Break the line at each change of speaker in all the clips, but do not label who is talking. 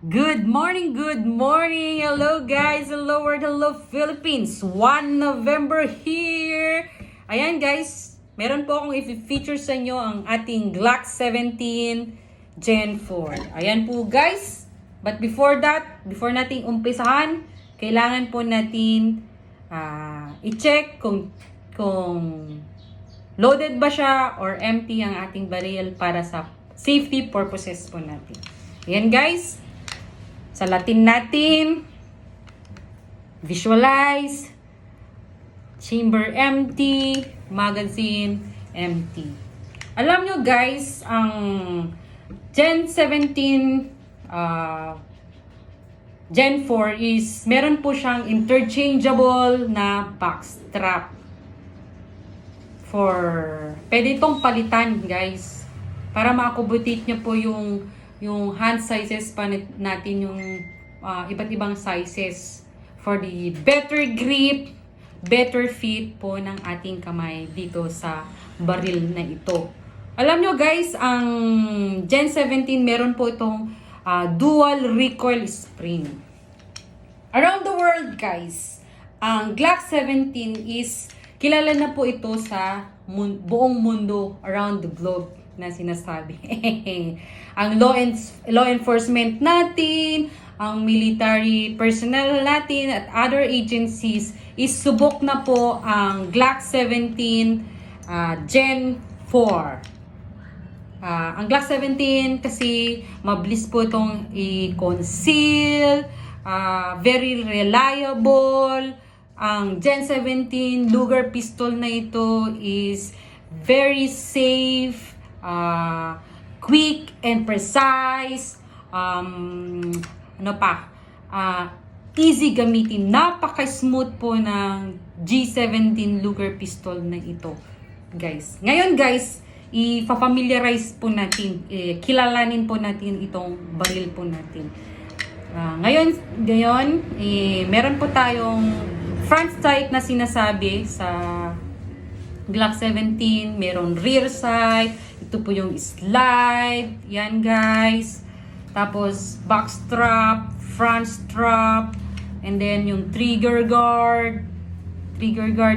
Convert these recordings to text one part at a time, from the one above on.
Good morning, good morning. Hello guys, hello world, hello Philippines. 1 November here. Ayan guys, meron po akong i-feature sa inyo ang ating Glock 17 Gen 4. Ayan po guys. But before that, before nating umpisahan, kailangan po natin i-check kung loaded ba siya or empty ang ating baril para sa safety purposes po natin. Ayan guys. Sa Latin natin, visualize, chamber empty, magazine empty. Alam nyo guys, ang Gen 17 Gen 4 is meron po siyang interchangeable na box strap. Pwede itong palitan guys para ma-accommodate nyo po yung hand sizes pa natin, yung iba't ibang sizes for the better grip, better fit po ng ating kamay dito sa baril na ito. Alam nyo guys, ang Gen 17 meron po itong dual recoil spring. Around the world guys, ang Glock 17 is kilala na po ito sa buong mundo, around the globe na sinasabi. Ang law enforcement natin, ang military personnel natin at other agencies is subok na po ang Glock 17 Gen 4. Ang Glock 17 kasi mabilis po itong i-conceal, very reliable. Ang Gen 17 Luger pistol na ito is very safe, quick and precise, easy gamitin. Napaka-smooth po ng G17 Luger pistol na ito, guys. Ngayon, guys, i-familiarize po natin, kilalanin po natin itong baril po natin. Ngayon, meron po tayong front sight na sinasabi sa Glock 17, meron rear sight, ito po yung slide, yan guys. Tapos back strap, front strap, and then yung trigger guard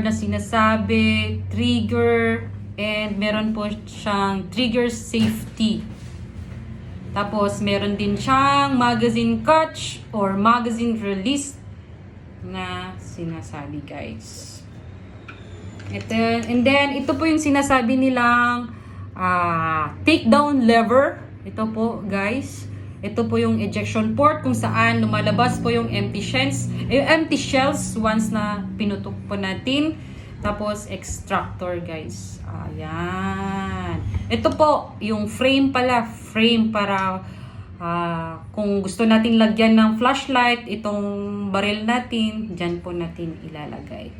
na sinasabi, trigger, and meron po siyang trigger safety. Tapos meron din siyang magazine catch or magazine release na sinasabi guys. And then ito po yung sinasabi nilang takedown lever. Ito po guys, ito po yung ejection port kung saan lumalabas po yung empty shells once na pinutok po natin. Tapos extractor guys, ayan. Ito po yung frame para kung gusto natin lagyan ng flashlight itong baril natin, dyan po natin ilalagay.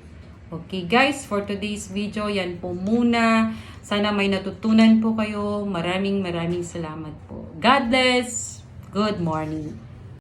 Okay guys, for today's video, yan po muna. Sana may natutunan po kayo. Maraming salamat po. God bless. Good morning.